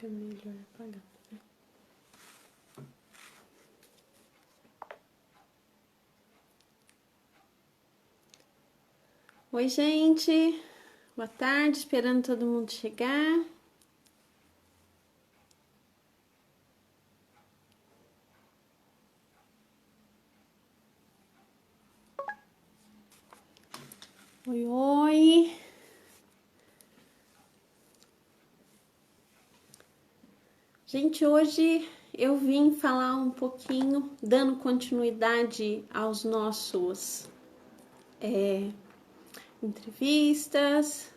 fica melhor apagado, né? Oi, gente. Boa tarde, esperando todo mundo chegar. Oi, oi. Gente, hoje eu vim falar um pouquinho, dando continuidade aos nossos entrevistas.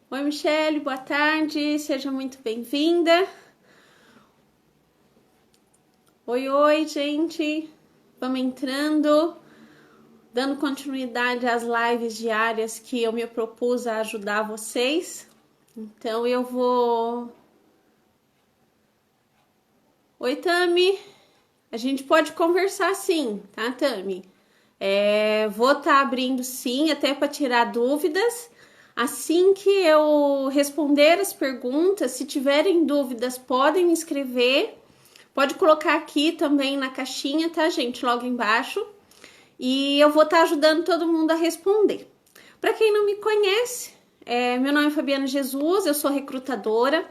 Oi, Michele, boa tarde, seja muito bem-vinda. Oi, oi, gente. Vamos entrando, dando continuidade às lives diárias que eu me propus a ajudar vocês. Então eu vou... Oi, Tami. A gente pode conversar sim, tá, Tami? Vou estar abrindo sim, até para tirar dúvidas. Assim que eu responder as perguntas, se tiverem dúvidas, podem me escrever. Pode colocar aqui também na caixinha, tá, gente? Logo embaixo. E eu vou estar ajudando todo mundo a responder. Para quem não me conhece, meu nome é Fabiana Jesus, eu sou recrutadora.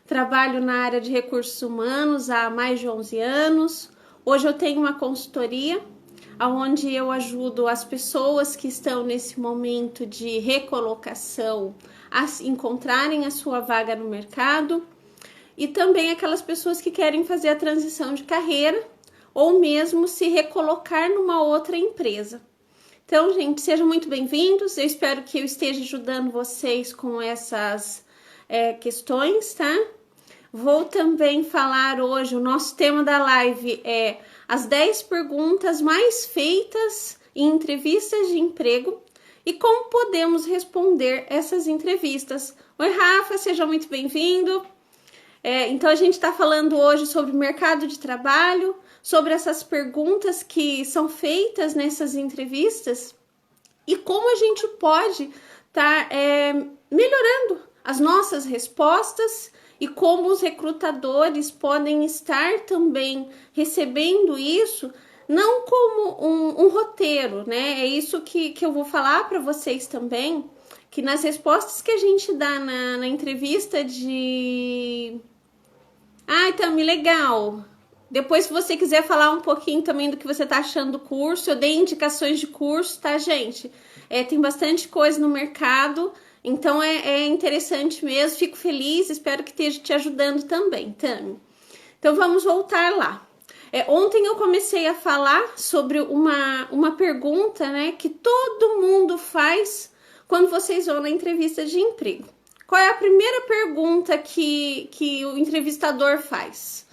Trabalho na área de recursos humanos há mais de 11 anos. Hoje eu tenho uma consultoria, onde eu ajudo as pessoas que estão nesse momento de recolocação a encontrarem a sua vaga no mercado e também aquelas pessoas que querem fazer a transição de carreira ou mesmo se recolocar numa outra empresa. Então, gente, sejam muito bem-vindos. Eu espero que eu esteja ajudando vocês com essas questões, tá? Vou também falar hoje, o nosso tema da live é as 10 perguntas mais feitas em entrevistas de emprego e como podemos responder essas entrevistas. Oi, Rafa, seja muito bem-vindo. Então, a gente está falando hoje sobre o mercado de trabalho, sobre essas perguntas que são feitas nessas entrevistas e como a gente pode estar melhorando as nossas respostas e como os recrutadores podem estar também recebendo isso, não como um roteiro, né? É isso que eu vou falar para vocês também, que nas respostas que a gente dá na entrevista de... Ai, Tami, legal! Depois, se você quiser falar um pouquinho também do que você tá achando do curso, eu dei indicações de curso, tá, gente? Tem bastante coisa no mercado, então é interessante mesmo, fico feliz, espero que esteja te ajudando também, Tami. Então vamos voltar lá. Ontem eu comecei a falar sobre uma pergunta, né, que todo mundo faz quando vocês vão na entrevista de emprego. Qual é a primeira pergunta que o entrevistador faz?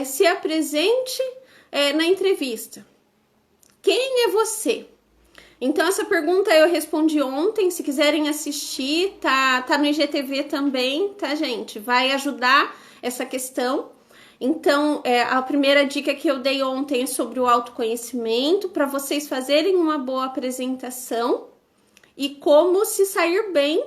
Se apresente na entrevista. Quem é você? Então, essa pergunta eu respondi ontem. Se quiserem assistir, tá no IGTV também, tá, gente? Vai ajudar essa questão. Então, a primeira dica que eu dei ontem é sobre o autoconhecimento, para vocês fazerem uma boa apresentação e como se sair bem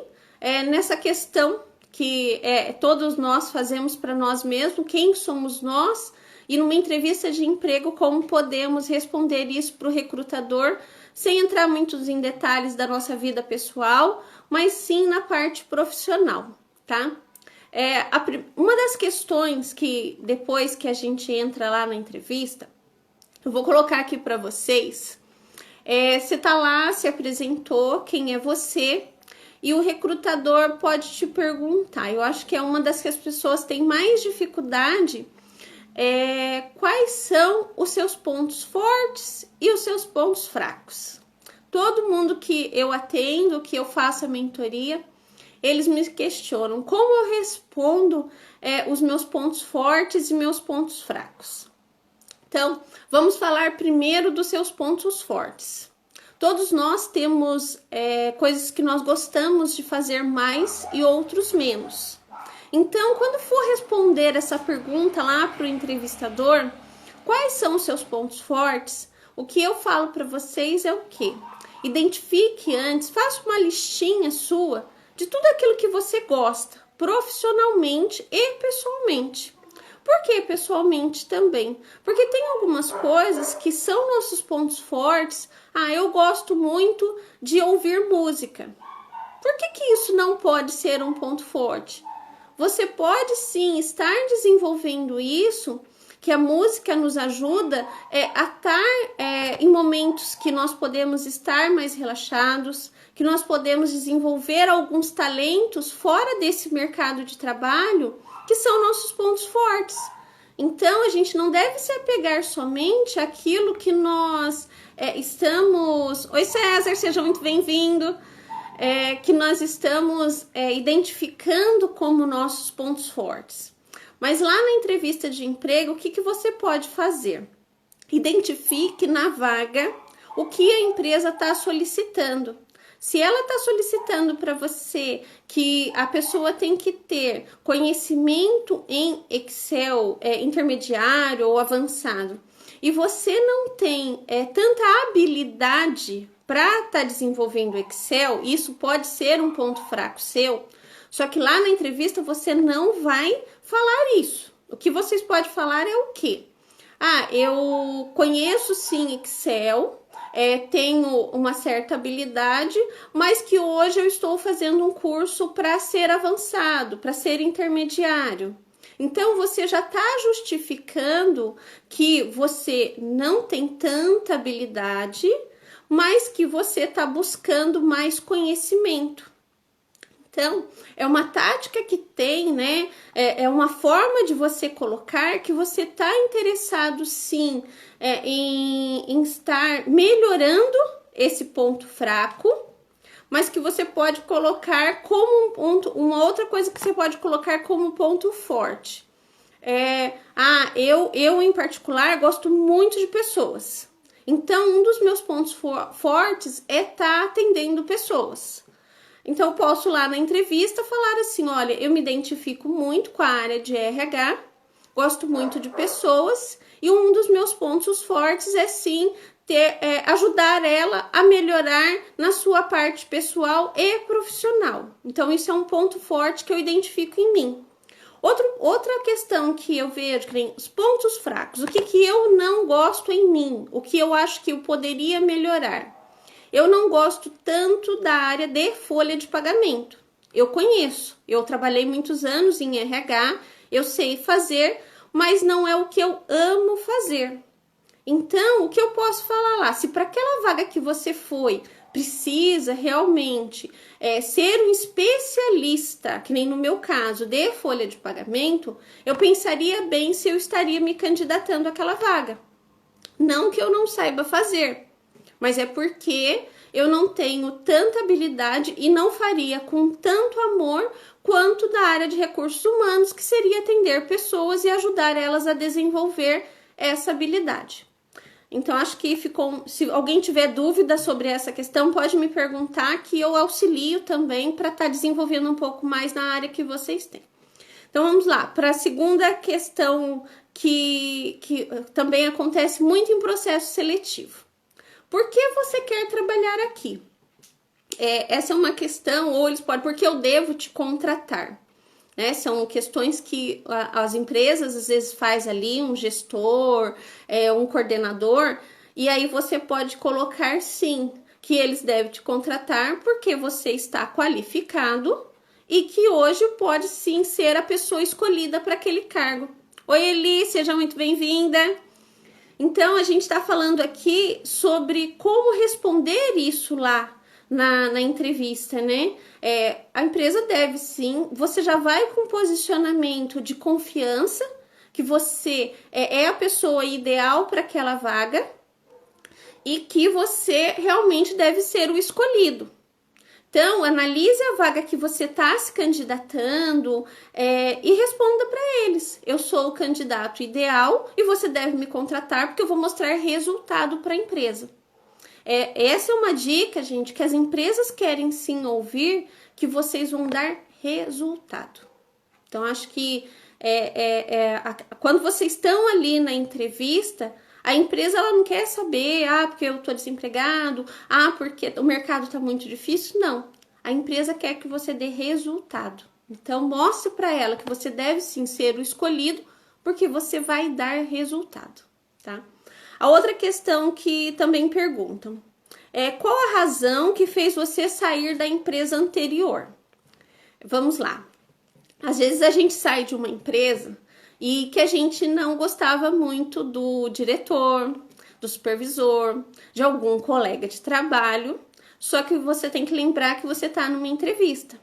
nessa questão que todos nós fazemos para nós mesmos, quem somos nós, e numa entrevista de emprego, como podemos responder isso para o recrutador, sem entrar muito em detalhes da nossa vida pessoal, mas sim na parte profissional, tá? Uma das questões que depois que a gente entra lá na entrevista, eu vou colocar aqui para vocês, você tá lá, se apresentou, quem é você, e o recrutador pode te perguntar, eu acho que é uma das que as pessoas têm mais dificuldade, quais são os seus pontos fortes e os seus pontos fracos. Todo mundo que eu atendo, que eu faço a mentoria, eles me questionam como eu respondo os meus pontos fortes e meus pontos fracos. Então, vamos falar primeiro dos seus pontos fortes. Todos nós temos coisas que nós gostamos de fazer mais e outros menos. Então, quando for responder essa pergunta lá para o entrevistador, quais são os seus pontos fortes? O que eu falo para vocês é o quê? Identifique antes, faça uma listinha sua de tudo aquilo que você gosta. profissionalmente e pessoalmente. Por que pessoalmente também? Porque tem algumas coisas que são nossos pontos fortes. Eu gosto muito de ouvir música. Por que isso não pode ser um ponto forte? Você pode sim estar desenvolvendo isso, que a música nos ajuda a estar em momentos que nós podemos estar mais relaxados, que nós podemos desenvolver alguns talentos fora desse mercado de trabalho, que são nossos pontos fortes. Então, a gente não deve se apegar somente àquilo que nós estamos... Oi, César, seja muito bem-vindo. Que nós estamos identificando como nossos pontos fortes. Mas lá na entrevista de emprego, o que você pode fazer? Identifique na vaga o que a empresa está solicitando. Se ela está solicitando para você que a pessoa tem que ter conhecimento em Excel intermediário ou avançado, e você não tem tanta habilidade para estar desenvolvendo Excel, isso pode ser um ponto fraco seu, só que lá na entrevista você não vai falar isso. O que vocês podem falar é o quê? Eu conheço sim Excel, tenho uma certa habilidade, mas que hoje eu estou fazendo um curso para ser avançado, para ser intermediário. Então, você já está justificando que você não tem tanta habilidade, mas que você está buscando mais conhecimento. Então, é uma tática que tem, né? É uma forma de você colocar que você está interessado, sim, em estar melhorando esse ponto fraco, mas que você pode colocar como um ponto, uma outra coisa que você pode colocar como ponto forte. Eu em particular gosto muito de pessoas. Então, um dos meus pontos fortes é estar atendendo pessoas. Então, eu posso lá na entrevista falar assim, olha, eu me identifico muito com a área de RH, gosto muito de pessoas e um dos meus pontos fortes é sim ajudar ela a melhorar na sua parte pessoal e profissional. Então, isso é um ponto forte que eu identifico em mim. Outra questão que eu vejo, os pontos fracos, o que eu não gosto em mim, o que eu acho que eu poderia melhorar. Eu não gosto tanto da área de folha de pagamento. Eu conheço, eu trabalhei muitos anos em RH, eu sei fazer, mas não é o que eu amo fazer. Então, o que eu posso falar lá? Se para aquela vaga que você foi, precisa realmente ser um especialista, que nem no meu caso, de folha de pagamento, eu pensaria bem se eu estaria me candidatando àquela vaga. Não que eu não saiba fazer, mas é porque eu não tenho tanta habilidade e não faria com tanto amor quanto da área de recursos humanos, que seria atender pessoas e ajudar elas a desenvolver essa habilidade. Então, acho que ficou... Se alguém tiver dúvida sobre essa questão, pode me perguntar que eu auxilio também para estar desenvolvendo um pouco mais na área que vocês têm. Então, vamos lá. Para a segunda questão que também acontece muito em processo seletivo. Por que você quer trabalhar aqui? Essa é uma questão, ou eles podem... Porque eu devo te contratar. São questões que as empresas às vezes faz ali um gestor, um coordenador, e aí você pode colocar sim que eles devem te contratar porque você está qualificado e que hoje pode sim ser a pessoa escolhida para aquele cargo. Oi, Eli, seja muito bem-vinda. Então, a gente está falando aqui sobre como responder isso lá na entrevista, né? A empresa deve sim, você já vai com posicionamento de confiança, que você é a pessoa ideal para aquela vaga e que você realmente deve ser o escolhido. Então, analise a vaga que você está se candidatando e responda para eles. Eu sou o candidato ideal e você deve me contratar porque eu vou mostrar resultado para a empresa. Essa é uma dica, gente, que as empresas querem sim ouvir, que vocês vão dar resultado. Então, acho que quando vocês estão ali na entrevista, a empresa ela não quer saber, porque eu estou desempregado, porque o mercado está muito difícil. Não, a empresa quer que você dê resultado, Então, mostre para ela que você deve sim ser o escolhido, porque você vai dar resultado, tá? A outra questão que também perguntam é qual a razão que fez você sair da empresa anterior? Vamos lá. Às vezes a gente sai de uma empresa e que a gente não gostava muito do diretor, do supervisor, de algum colega de trabalho, só que você tem que lembrar que você está numa entrevista.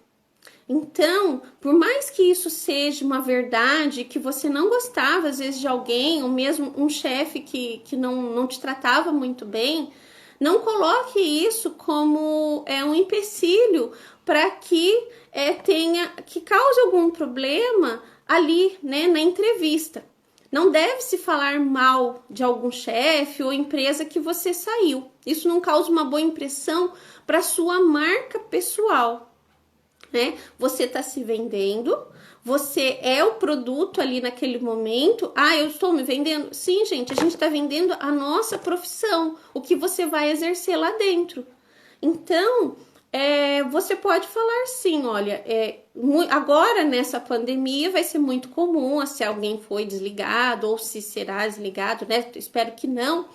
Então, por mais que isso seja uma verdade, que você não gostava às vezes de alguém, ou mesmo um chefe que não te tratava muito bem, não coloque isso como um empecilho para que que cause algum problema ali, né, na entrevista. Não deve se falar mal de algum chefe ou empresa que você saiu. Isso não causa uma boa impressão para sua marca pessoal, né? Você está se vendendo, você é o produto ali naquele momento. Ah, eu estou me vendendo? Sim, gente, a gente está vendendo a nossa profissão, o que você vai exercer lá dentro. Então, você pode falar sim, olha, agora nessa pandemia vai ser muito comum, se alguém foi desligado ou se será desligado, né? Espero que não,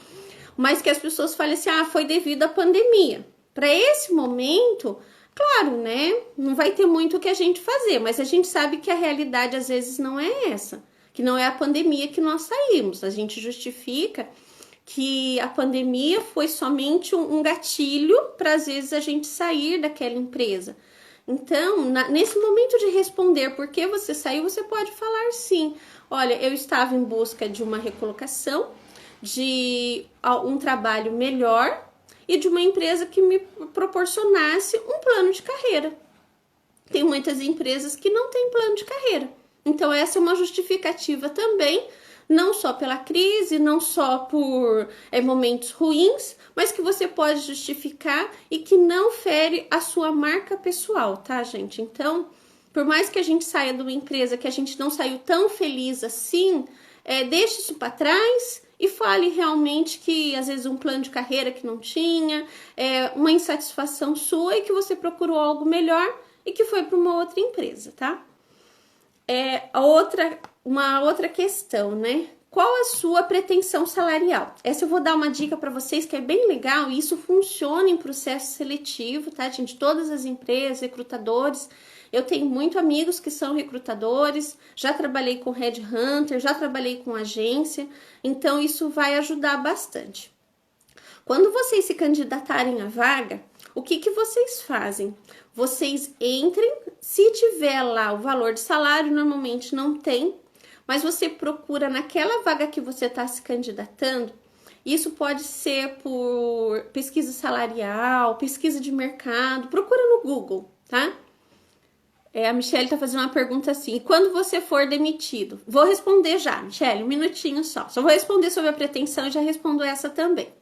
mas que as pessoas falem assim, foi devido à pandemia. Para esse momento, claro, né? Não vai ter muito o que a gente fazer, mas a gente sabe que a realidade às vezes não é essa, que não é a pandemia que nós saímos. A gente justifica que a pandemia foi somente um gatilho para às vezes a gente sair daquela empresa. Então, nesse momento de responder por que você saiu, você pode falar sim. Olha, eu estava em busca de uma recolocação, de um trabalho melhor e de uma empresa que me proporcionasse um plano de carreira. Tem muitas empresas que não têm plano de carreira. Então, essa é uma justificativa também, não só pela crise, não só por momentos ruins, mas que você pode justificar e que não fere a sua marca pessoal, tá, gente? Então, por mais que a gente saia de uma empresa que a gente não saiu tão feliz assim, deixe isso para trás e fale realmente que às vezes um plano de carreira que não tinha, uma insatisfação sua e que você procurou algo melhor e que foi para uma outra empresa, tá? Uma outra questão, né? Qual a sua pretensão salarial? Essa eu vou dar uma dica para vocês que é bem legal e isso funciona em processo seletivo, tá, gente? Todas as empresas, recrutadores. Eu tenho muitos amigos que são recrutadores, já trabalhei com headhunter, já trabalhei com agência, então isso vai ajudar bastante. Quando vocês se candidatarem à vaga, o que vocês fazem? Vocês entrem, se tiver lá o valor de salário, normalmente não tem, mas você procura naquela vaga que você está se candidatando. Isso pode ser por pesquisa salarial, pesquisa de mercado, procura no Google, tá? A Michelle tá fazendo uma pergunta assim, e quando você for demitido? Vou responder já, Michelle, um minutinho só. Só vou responder sobre a pretensão e já respondo essa também.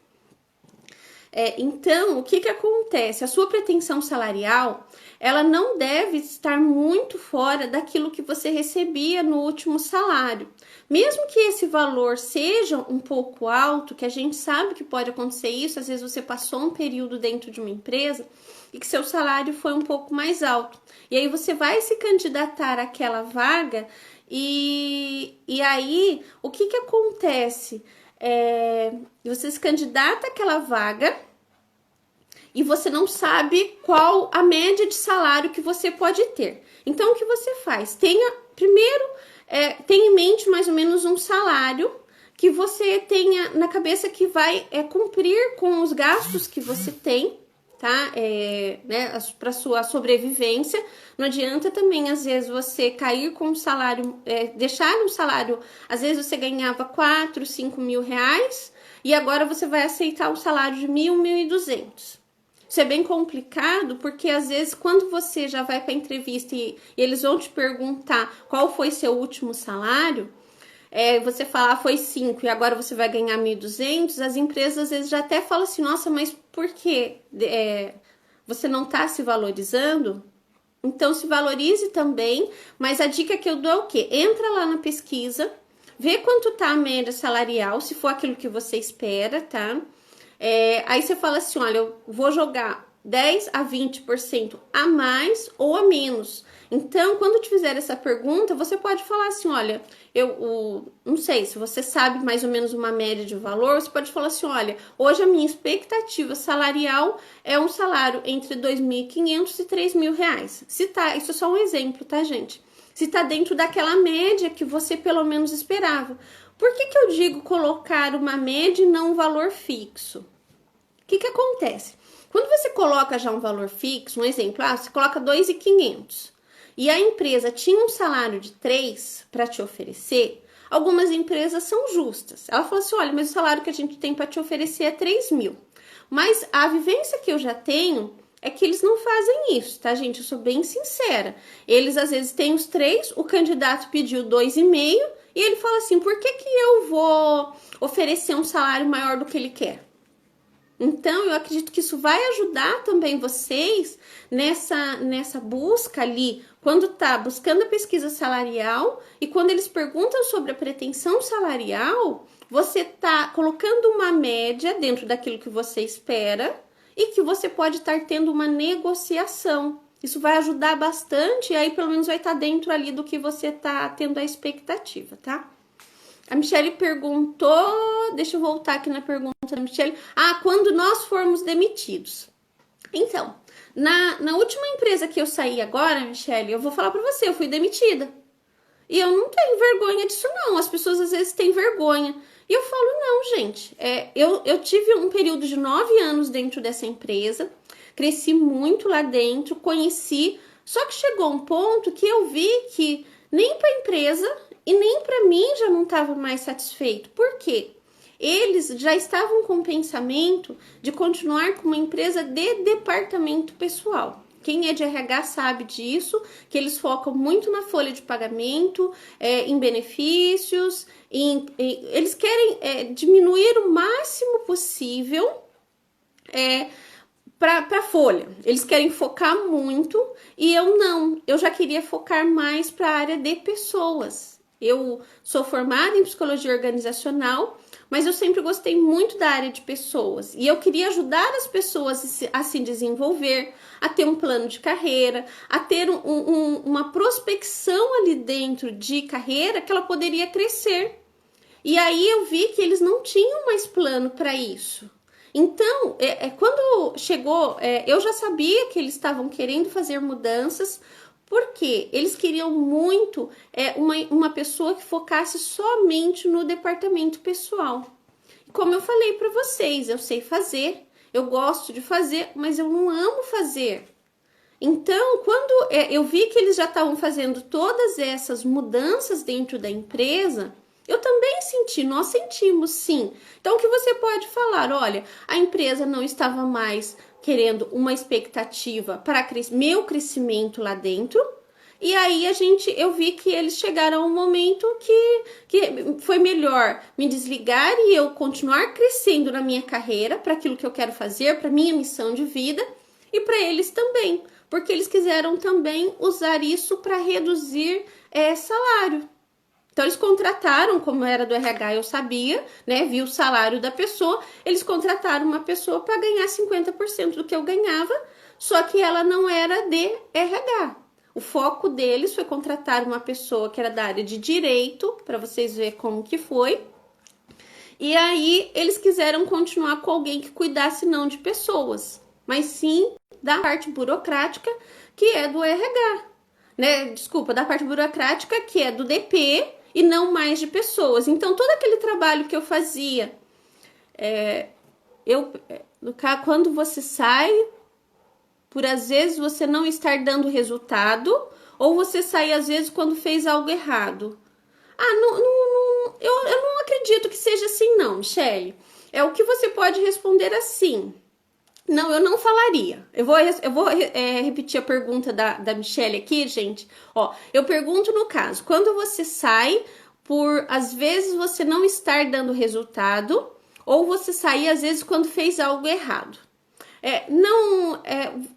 Então, o que acontece? A sua pretensão salarial, ela não deve estar muito fora daquilo que você recebia no último salário. Mesmo que esse valor seja um pouco alto, que a gente sabe que pode acontecer isso, às vezes você passou um período dentro de uma empresa e que seu salário foi um pouco mais alto. E aí você vai se candidatar àquela vaga e aí o que acontece? Você se candidata àquela vaga e você não sabe qual a média de salário que você pode ter. Então, o que você faz? Primeiro, tenha em mente mais ou menos um salário que você tenha na cabeça que vai cumprir com os gastos que você tem, tá? Né, para sua sobrevivência. Não adianta também, às vezes, você cair com um salário, deixar um salário, às vezes você ganhava 4, 5 mil reais e agora você vai aceitar um salário de 1.000, 1.200. Isso é bem complicado, porque às vezes quando você já vai para a entrevista e eles vão te perguntar qual foi seu último salário, você fala, foi 5 e agora você vai ganhar 1.200, as empresas às vezes já até falam assim, nossa, mas por quê? Você não está se valorizando? Então se valorize também, mas a dica que eu dou é o quê? Entra lá na pesquisa, vê quanto tá a média salarial, se for aquilo que você espera, tá? Aí você fala assim, olha, eu vou jogar 10 a 20% a mais ou a menos. Então, quando te fizer essa pergunta, você pode falar assim, olha, não sei, se você sabe mais ou menos uma média de valor, você pode falar assim, olha, hoje a minha expectativa salarial é um salário entre 2.500 e 3.000 reais. Se tá, isso é só um exemplo, tá, gente? Se tá dentro daquela média que você pelo menos esperava. Por que eu digo colocar uma média e não um valor fixo? O que acontece? Quando você coloca já um valor fixo, um exemplo, você coloca 2.500 e a empresa tinha um salário de 3 para te oferecer, algumas empresas são justas. Ela falou assim, olha, mas o salário que a gente tem para te oferecer é 3.000. Mas a vivência que eu já tenho é que eles não fazem isso, tá, gente? Eu sou bem sincera. Eles, às vezes, têm os 3, o candidato pediu 2,5 e ele fala assim, por que eu vou oferecer um salário maior do que ele quer? Então, eu acredito que isso vai ajudar também vocês nessa busca ali, quando tá buscando a pesquisa salarial e quando eles perguntam sobre a pretensão salarial, você tá colocando uma média dentro daquilo que você espera e que você pode estar tendo uma negociação. Isso vai ajudar bastante e aí pelo menos vai estar dentro ali do que você tá tendo a expectativa, tá? A Michelle perguntou, deixa eu voltar aqui na pergunta da Michelle. Quando nós formos demitidos. Então, na última empresa que eu saí agora, Michelle, eu vou falar pra você, eu fui demitida. E eu não tenho vergonha disso não, as pessoas às vezes têm vergonha. E eu falo, não, gente, eu tive um período de 9 anos dentro dessa empresa, cresci muito lá dentro, conheci, só que chegou um ponto que eu vi que nem pra empresa e nem para mim já não estava mais satisfeito. Por quê? Eles já estavam com o pensamento de continuar com uma empresa de departamento pessoal. Quem é de RH sabe disso, que eles focam muito na folha de pagamento, em benefícios, eles querem diminuir o máximo possível para a folha. Eles querem focar muito e eu não. Eu já queria focar mais para a área de pessoas. Eu sou formada em psicologia organizacional, mas eu sempre gostei muito da área de pessoas. E eu queria ajudar as pessoas a se desenvolver, a ter um plano de carreira, a ter uma prospecção ali dentro de carreira que ela poderia crescer. E aí eu vi que eles não tinham mais plano para isso. Então, quando chegou, eu já sabia que eles estavam querendo fazer mudanças, porque eles queriam muito uma pessoa que focasse somente no departamento pessoal. Como eu falei para vocês, eu sei fazer, eu gosto de fazer, mas eu não amo fazer. Então, quando eu vi que eles já estavam fazendo todas essas mudanças dentro da empresa, eu também senti, nós sentimos sim. Então, o que você pode falar? Olha, a empresa não estava mais querendo uma expectativa para meu crescimento lá dentro. E aí eu vi que eles chegaram a um momento que foi melhor me desligar e eu continuar crescendo na minha carreira para aquilo que eu quero fazer, para minha missão de vida e para eles também, porque eles quiseram também usar isso para reduzir salário. Então, eles contrataram, como era do RH, eu sabia, né? Vi o salário da pessoa. Eles contrataram uma pessoa para ganhar 50% do que eu ganhava, só que ela não era de RH. O foco deles foi contratar uma pessoa que era da área de direito, para vocês verem como que foi. E aí, eles quiseram continuar com alguém que cuidasse não de pessoas, mas sim da parte burocrática, que é do RH. Né? Desculpa, da parte burocrática, que é do DP, e não mais de pessoas. Então, todo aquele trabalho que eu fazia, quando você sai, por às vezes você não estar dando resultado, ou você sai às vezes quando fez algo errado. Eu não acredito que seja assim não, Michelle. É o que você pode responder assim. Não, eu não falaria. Eu vou repetir a pergunta da Michelle aqui, gente. Ó, eu pergunto no caso, quando você sai por, às vezes, você não estar dando resultado, ou você sair, às vezes, quando fez algo errado.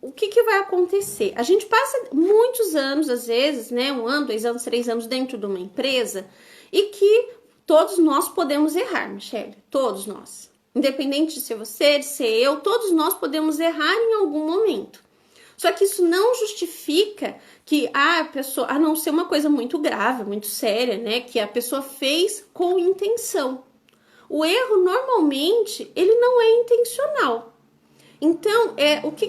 O que vai acontecer? A gente passa muitos anos, às vezes, né? 1 ano, 2 anos, 3 anos dentro de uma empresa, e que todos nós podemos errar, Michelle. Todos nós. Independente de ser você, de ser eu, todos nós podemos errar em algum momento. Só que isso não justifica que a pessoa, a não ser uma coisa muito grave, muito séria, né, que a pessoa fez com intenção. O erro normalmente ele não é intencional. Então, o que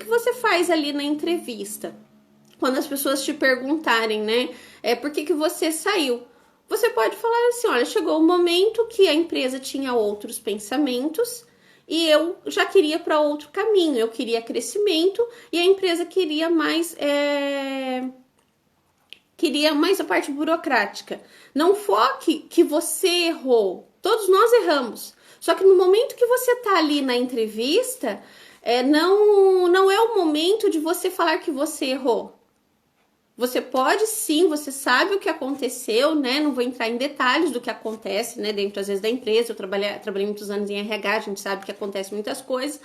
você faz ali na entrevista? Quando as pessoas te perguntarem, né, por que você saiu? Você pode falar assim, olha, chegou um momento que a empresa tinha outros pensamentos e eu já queria para outro caminho, eu queria crescimento e a empresa queria mais a parte burocrática. Não foque que você errou, todos nós erramos. Só que no momento que você tá ali na entrevista, não é o momento de você falar que você errou. Você pode sim, você sabe o que aconteceu, né? Não vou entrar em detalhes do que acontece, né? Dentro, às vezes, da empresa. Eu trabalhei muitos anos em RH, a gente sabe que acontece muitas coisas.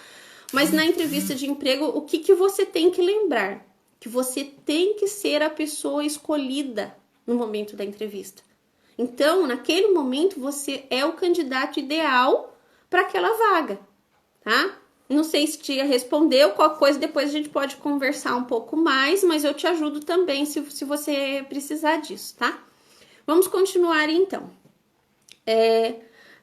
Mas na entrevista de emprego, o que você tem que lembrar? Que você tem que ser a pessoa escolhida no momento da entrevista. Então, naquele momento, você é o candidato ideal para aquela vaga, tá? Não sei se tia respondeu, qualquer coisa depois a gente pode conversar um pouco mais, mas eu te ajudo também se você precisar disso, tá? Vamos continuar então.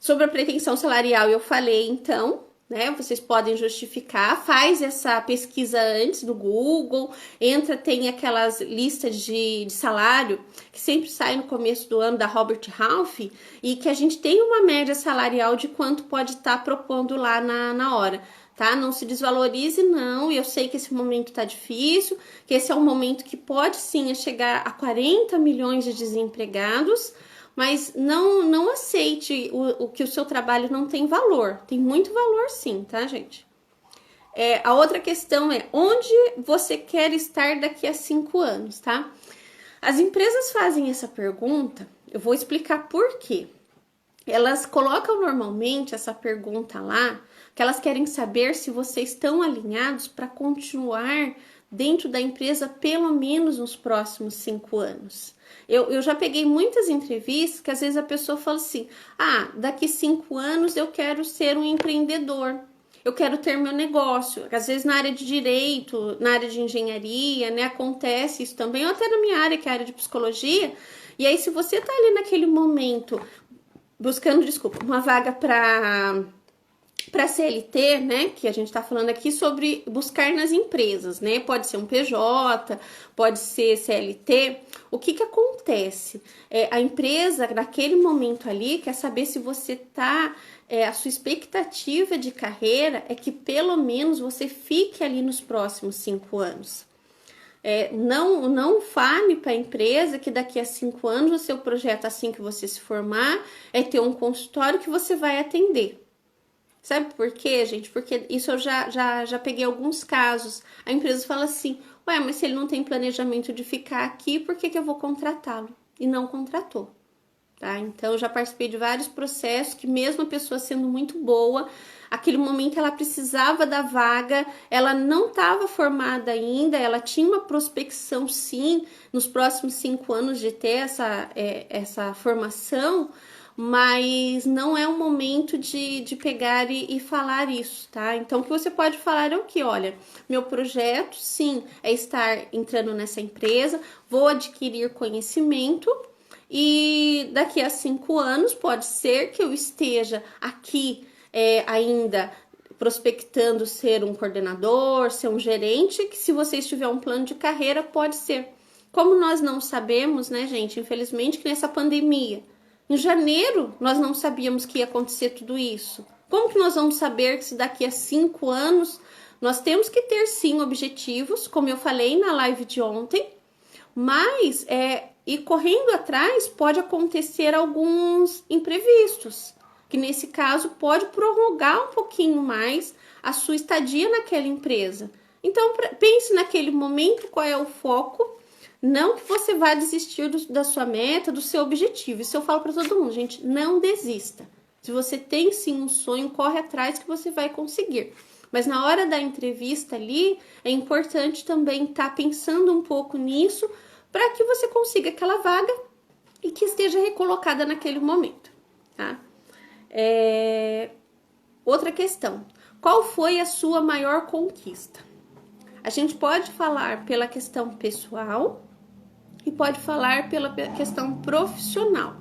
Sobre a pretensão salarial eu falei então, né? Vocês podem justificar, faz essa pesquisa antes no Google, tem aquelas listas de salário que sempre sai no começo do ano da Robert Half e que a gente tem uma média salarial de quanto pode estar propondo lá na hora. Tá? Não se desvalorize, não. Eu sei que esse momento tá difícil, que esse é um momento que pode sim chegar a 40 milhões de desempregados, mas não aceite o que o seu trabalho não tem valor. Tem muito valor sim, tá, gente? A outra questão é onde você quer estar daqui a 5 anos, tá? As empresas fazem essa pergunta, eu vou explicar por quê. Elas colocam normalmente essa pergunta lá, que elas querem saber se vocês estão alinhados para continuar dentro da empresa pelo menos nos próximos 5 anos. Eu já peguei muitas entrevistas que às vezes a pessoa fala assim, daqui 5 anos eu quero ser um empreendedor, eu quero ter meu negócio. Às vezes na área de direito, na área de engenharia, né, acontece isso também, ou até na minha área, que é a área de psicologia. E aí se você tá ali naquele momento buscando, uma vaga para CLT, né, que a gente está falando aqui sobre buscar nas empresas, né, pode ser um PJ, pode ser CLT, o que acontece? A empresa, naquele momento ali, quer saber se você tá, a sua expectativa de carreira é que pelo menos você fique ali nos próximos 5 anos. Não fale para a empresa que daqui a 5 anos o seu projeto, assim que você se formar, é ter um consultório que você vai atender. Sabe por quê, gente? Porque isso eu já peguei alguns casos. A empresa fala assim, mas se ele não tem planejamento de ficar aqui, por que eu vou contratá-lo? E não contratou, tá? Então, eu já participei de vários processos que mesmo a pessoa sendo muito boa, aquele momento ela precisava da vaga, ela não estava formada ainda, ela tinha uma prospecção sim, nos próximos 5 anos de ter essa formação, mas não é o momento de pegar e falar isso, tá? Então, o que você pode falar é o que? Olha, meu projeto, sim, é estar entrando nessa empresa, vou adquirir conhecimento e daqui a 5 anos pode ser que eu esteja aqui ainda prospectando ser um coordenador, ser um gerente, que se você tiver um plano de carreira, pode ser. Como nós não sabemos, né, gente, infelizmente, que nessa pandemia, em janeiro, nós não sabíamos que ia acontecer tudo isso. Como que nós vamos saber que se daqui a 5 anos, nós temos que ter sim objetivos, como eu falei na live de ontem, mas e correndo atrás pode acontecer alguns imprevistos, que nesse caso pode prorrogar um pouquinho mais a sua estadia naquela empresa. Então pense naquele momento qual é o foco. Não que você vá desistir da sua meta, do seu objetivo. Isso eu falo para todo mundo, gente, não desista. Se você tem sim um sonho, corre atrás que você vai conseguir. Mas na hora da entrevista ali, é importante também estar pensando um pouco nisso para que você consiga aquela vaga e que esteja recolocada naquele momento, tá? Outra questão: qual foi a sua maior conquista? A gente pode falar pela questão pessoal e pode falar pela questão profissional.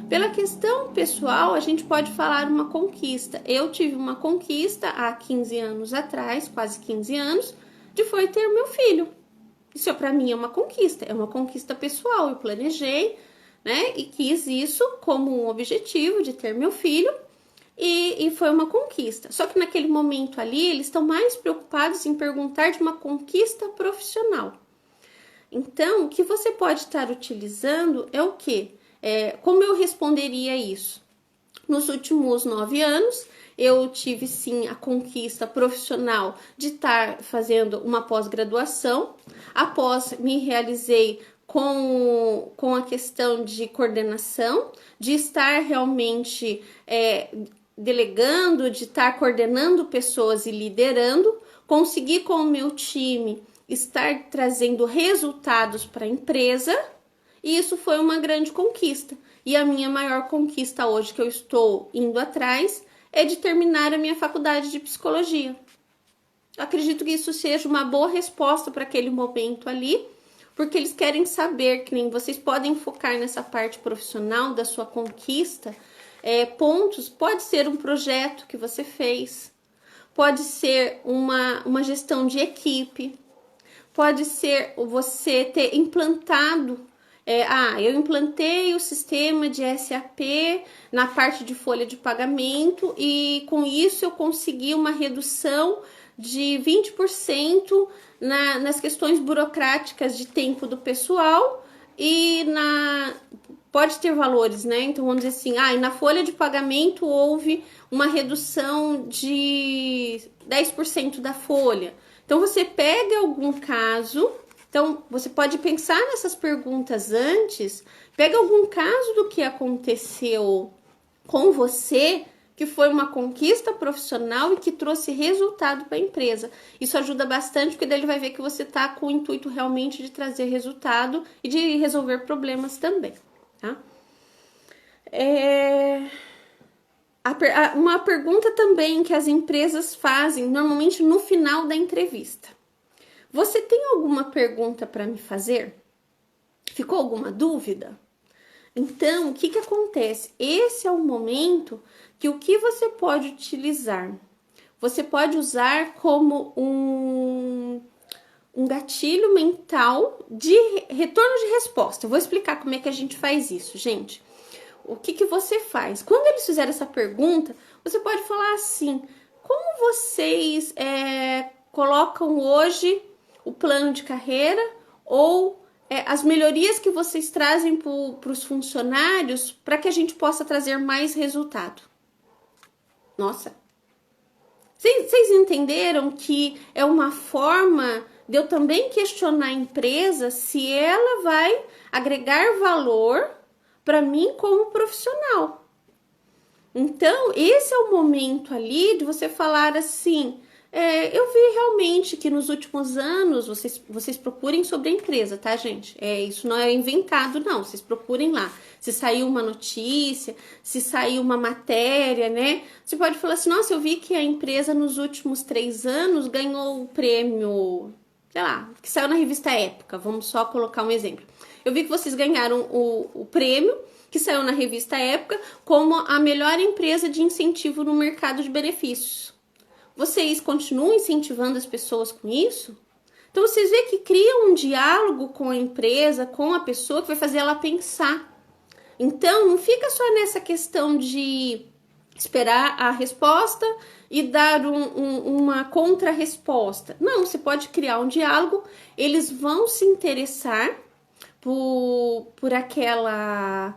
Pela questão pessoal, a gente pode falar uma conquista. Eu tive uma conquista há 15 anos atrás, quase 15 anos, de foi ter meu filho. Isso para mim é uma conquista pessoal. Eu planejei, né, e quis isso como um objetivo de ter meu filho e foi uma conquista. Só que naquele momento ali, eles estão mais preocupados em perguntar de uma conquista profissional. Então, o que você pode estar utilizando é o quê? Como eu responderia isso? Nos últimos 9 anos, eu tive sim a conquista profissional de estar fazendo uma pós-graduação. Após me realizei com a questão de coordenação, de estar realmente delegando, de estar coordenando pessoas e liderando, consegui com o meu time estar trazendo resultados para a empresa, e isso foi uma grande conquista. E a minha maior conquista hoje que eu estou indo atrás é de terminar a minha faculdade de psicologia. Acredito que isso seja uma boa resposta para aquele momento ali, porque eles querem saber que nem vocês podem focar nessa parte profissional da sua conquista, pontos, pode ser um projeto que você fez, pode ser uma gestão de equipe, pode ser você ter implantado, eu implantei o sistema de SAP na parte de folha de pagamento e com isso eu consegui uma redução de 20% nas questões burocráticas de tempo do pessoal e pode ter valores, né? Então vamos dizer assim, e na folha de pagamento houve uma redução de 10% da folha. Então você pega algum caso, então você pode pensar nessas perguntas antes, pega algum caso do que aconteceu com você, que foi uma conquista profissional e que trouxe resultado para a empresa. Isso ajuda bastante, porque daí ele vai ver que você está com o intuito realmente de trazer resultado e de resolver problemas também, tá? Uma pergunta também que as empresas fazem normalmente no final da entrevista. Você tem alguma pergunta para me fazer? Ficou alguma dúvida? Então, o que acontece? Esse é o momento que o que você pode utilizar? Você pode usar como um gatilho mental de retorno de resposta. Eu vou explicar como é que a gente faz isso, gente. O que você faz? Quando eles fizerem essa pergunta, você pode falar assim: como vocês colocam hoje o plano de carreira ou as melhorias que vocês trazem para os funcionários para que a gente possa trazer mais resultado? Nossa! Vocês entenderam que é uma forma de eu também questionar a empresa se ela vai agregar valor para mim como profissional. Então, esse é o momento ali de você falar assim, eu vi realmente que nos últimos anos, vocês procurem sobre a empresa, tá, gente? Isso não é inventado, não, vocês procurem lá. Se saiu uma notícia, se saiu uma matéria, né? Você pode falar assim, nossa, eu vi que a empresa nos últimos 3 anos ganhou o prêmio, sei lá, que saiu na revista Época, vamos só colocar um exemplo. Eu vi que vocês ganharam o prêmio que saiu na revista Época como a melhor empresa de incentivo no mercado de benefícios. Vocês continuam incentivando as pessoas com isso? Então vocês veem que cria um diálogo com a empresa, com a pessoa, que vai fazer ela pensar. Então não fica só nessa questão de esperar a resposta e dar uma contra-resposta. Não, você pode criar um diálogo, eles vão se interessar por aquela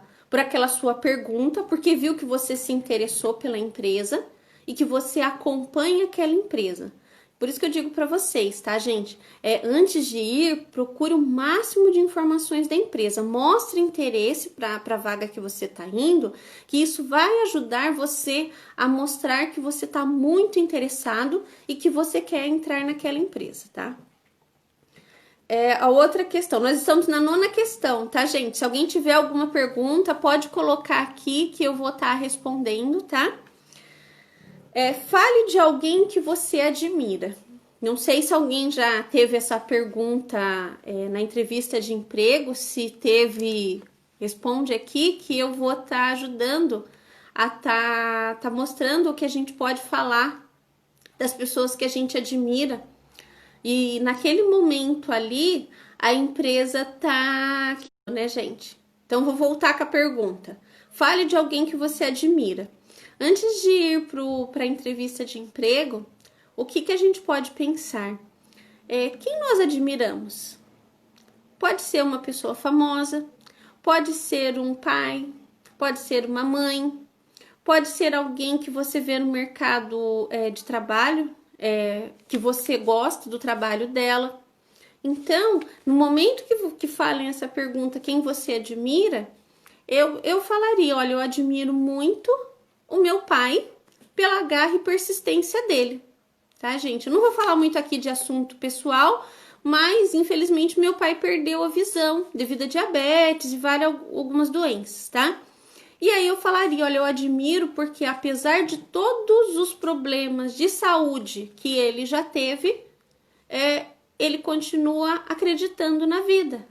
sua pergunta, porque viu que você se interessou pela empresa e que você acompanha aquela empresa. Por isso que eu digo para vocês, tá, gente? Antes de ir, procure o máximo de informações da empresa. Mostre interesse para a vaga que você está indo, que isso vai ajudar você a mostrar que você está muito interessado e que você quer entrar naquela empresa, tá? A outra questão, nós estamos na 9ª questão, tá, gente? Se alguém tiver alguma pergunta, pode colocar aqui que eu vou estar respondendo, tá? Fale de alguém que você admira. Não sei se alguém já teve essa pergunta na entrevista de emprego. Se teve, responde aqui que eu vou estar ajudando a tá mostrando o que a gente pode falar das pessoas que a gente admira. E naquele momento ali, a empresa tá, né, gente? Então vou voltar com a pergunta. Fale de alguém que você admira. Antes de ir para a entrevista de emprego, o que a gente pode pensar? Quem nós admiramos? Pode ser uma pessoa famosa, pode ser um pai, pode ser uma mãe, pode ser alguém que você vê no mercado de trabalho, que você gosta do trabalho dela. Então, no momento que falem essa pergunta, quem você admira, eu falaria, olha, eu admiro muito o meu pai pela garra e persistência dele, tá, gente? Eu não vou falar muito aqui de assunto pessoal, mas infelizmente meu pai perdeu a visão devido a diabetes e algumas doenças, tá? E aí eu falaria, olha, eu admiro porque apesar de todos os problemas de saúde que ele já teve, ele continua acreditando na vida.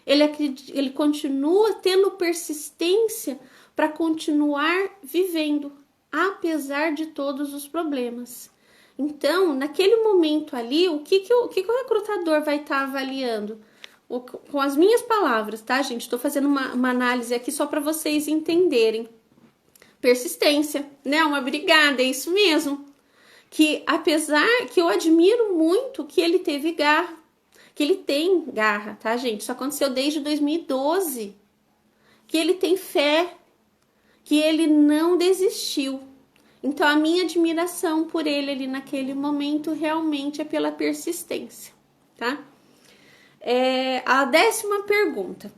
Ele continua tendo persistência para continuar vivendo, apesar de todos os problemas. Então, naquele momento ali, o que o recrutador vai estar avaliando? Com as minhas palavras, tá, gente? Estou fazendo uma análise aqui só para vocês entenderem. Persistência, né? Uma brigada, é isso mesmo. Que apesar que eu admiro muito que ele teve garra, que ele tem garra, tá, gente? Isso aconteceu desde 2012. Que ele tem fé, que ele não desistiu. Então, a minha admiração por ele ali naquele momento realmente é pela persistência, tá? A 10ª pergunta.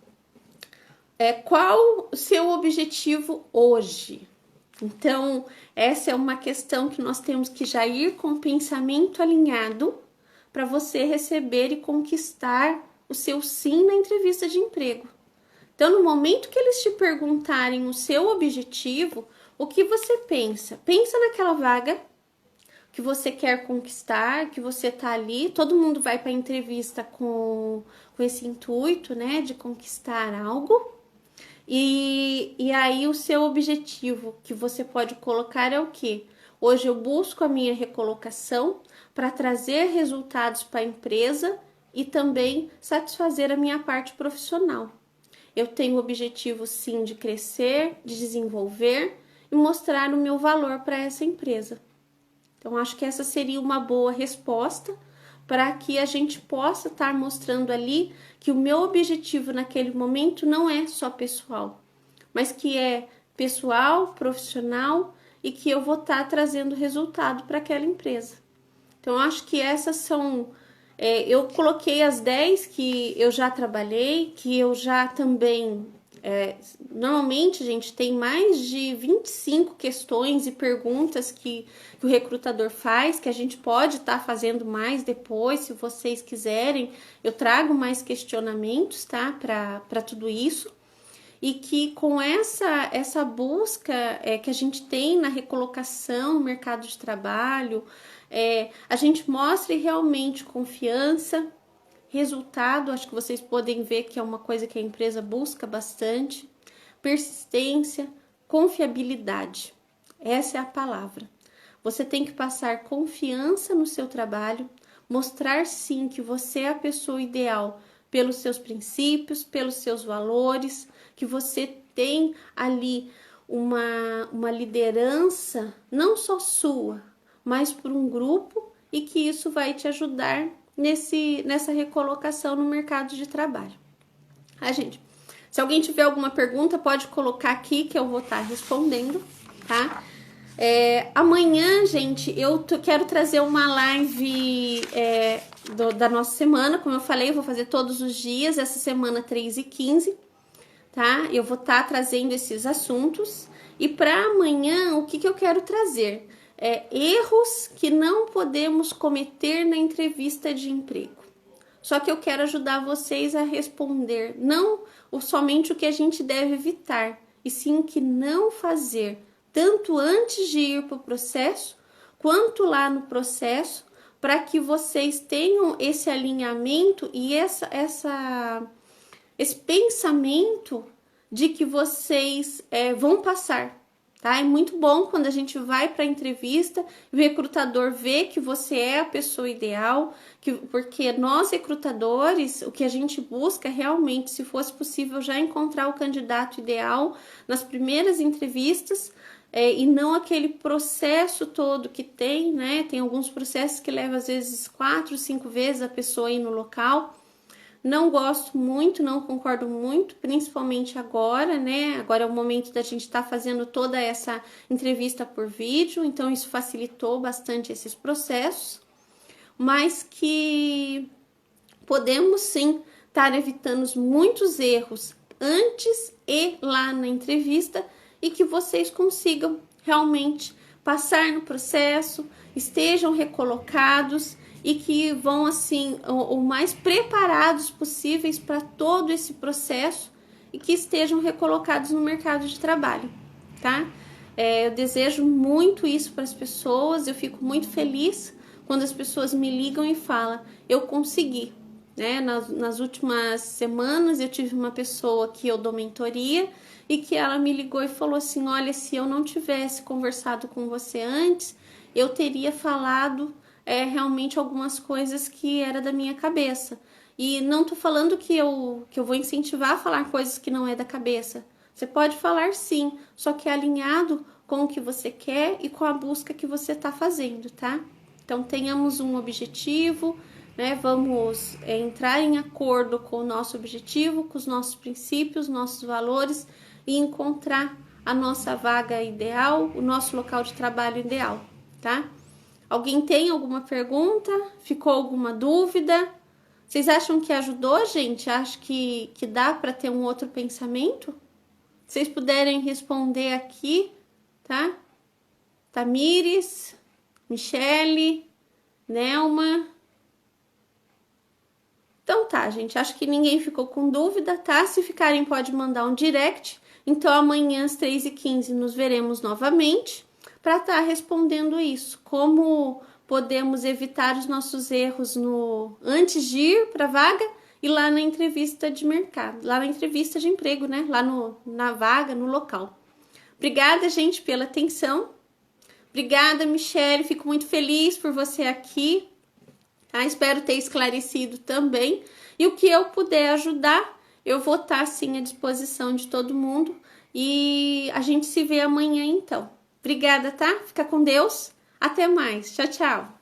Qual o seu objetivo hoje? Então, essa é uma questão que nós temos que já ir com o pensamento alinhado para você receber e conquistar o seu sim na entrevista de emprego. Então, no momento que eles te perguntarem o seu objetivo, o que você pensa? Pensa naquela vaga que você quer conquistar, que você tá ali. Todo mundo vai para a entrevista com esse intuito, né, de conquistar algo. E aí o seu objetivo que você pode colocar é o quê? Hoje eu busco a minha recolocação para trazer resultados para a empresa e também satisfazer a minha parte profissional. Eu tenho o objetivo sim de crescer, de desenvolver e mostrar o meu valor para essa empresa. Então acho que essa seria uma boa resposta para que a gente possa estar mostrando ali que o meu objetivo naquele momento não é só pessoal, mas que é pessoal, profissional e que eu vou estar trazendo resultado para aquela empresa. Então, acho que essas são... eu coloquei as 10 que eu já trabalhei, que eu já também... normalmente, gente, tem mais de 25 questões e perguntas que o recrutador faz, que a gente pode estar fazendo mais depois, se vocês quiserem. Eu trago mais questionamentos, tá? Para tudo isso. E que com essa busca que a gente tem na recolocação no mercado de trabalho, a gente mostre realmente confiança, resultado. Acho que vocês podem ver que é uma coisa que a empresa busca bastante, persistência, confiabilidade. Essa é a palavra. Você tem que passar confiança no seu trabalho, mostrar sim que você é a pessoa ideal pelos seus princípios, pelos seus valores, que você tem ali uma liderança não só sua, mas por um grupo, e que isso vai te ajudar nessa recolocação no mercado de trabalho. Gente, se alguém tiver alguma pergunta, pode colocar aqui que eu vou estar respondendo, tá? Amanhã, gente, eu quero trazer uma live da nossa semana. Como eu falei, eu vou fazer todos os dias, essa semana 3 e 15, tá? Eu vou estar trazendo esses assuntos. E para amanhã, o que eu quero trazer? Erros que não podemos cometer na entrevista de emprego. Só que eu quero ajudar vocês a responder, não somente o que a gente deve evitar, e sim o que não fazer, tanto antes de ir para o processo, quanto lá no processo, para que vocês tenham esse alinhamento e esse pensamento de que vocês vão passar. Tá? É muito bom quando a gente vai para a entrevista e o recrutador vê que você é a pessoa ideal, porque nós recrutadores, o que a gente busca realmente, se fosse possível, já encontrar o candidato ideal nas primeiras entrevistas, e não aquele processo todo que tem, né? Tem alguns processos que levam às vezes 4, 5 vezes a pessoa ir no local. Não gosto muito, não concordo muito, principalmente agora, né? Agora é o momento da gente estar fazendo toda essa entrevista por vídeo, então isso facilitou bastante esses processos, mas que podemos sim estar evitando muitos erros antes e lá na entrevista e que vocês consigam realmente passar no processo, estejam recolocados e que vão assim o mais preparados possíveis para todo esse processo e que estejam recolocados no mercado de trabalho, tá? Eu desejo muito isso para as pessoas, eu fico muito feliz quando as pessoas me ligam e falam, eu consegui, né? Nas últimas semanas eu tive uma pessoa que eu dou mentoria e que ela me ligou e falou assim, olha, se eu não tivesse conversado com você antes, eu teria falado realmente algumas coisas que era da minha cabeça. E não tô falando que eu vou incentivar a falar coisas que não é da cabeça. Você pode falar sim, só que é alinhado com o que você quer e com a busca que você está fazendo, tá? Então tenhamos um objetivo, né? Vamos entrar em acordo com o nosso objetivo, com os nossos princípios, nossos valores e encontrar a nossa vaga ideal, o nosso local de trabalho ideal, tá? Alguém tem alguma pergunta? Ficou alguma dúvida? Vocês acham que ajudou, gente? Acho que dá para ter um outro pensamento? Se vocês puderem responder aqui, tá? Tamires, Michele, Nelma. Então tá, gente. Acho que ninguém ficou com dúvida, tá? Se ficarem, pode mandar um direct. Então amanhã às 3h15 nos veremos novamente para estar respondendo isso. Como podemos evitar os nossos erros antes de ir para a vaga e lá na entrevista de mercado, lá na entrevista de emprego, né? Lá na vaga, no local. Obrigada, gente, pela atenção. Obrigada, Michele. Fico muito feliz por você aqui. Tá? Espero ter esclarecido também. E o que eu puder ajudar, eu vou estar, sim, à disposição de todo mundo. E a gente se vê amanhã, então. Obrigada, tá? Fica com Deus. Até mais. Tchau, tchau.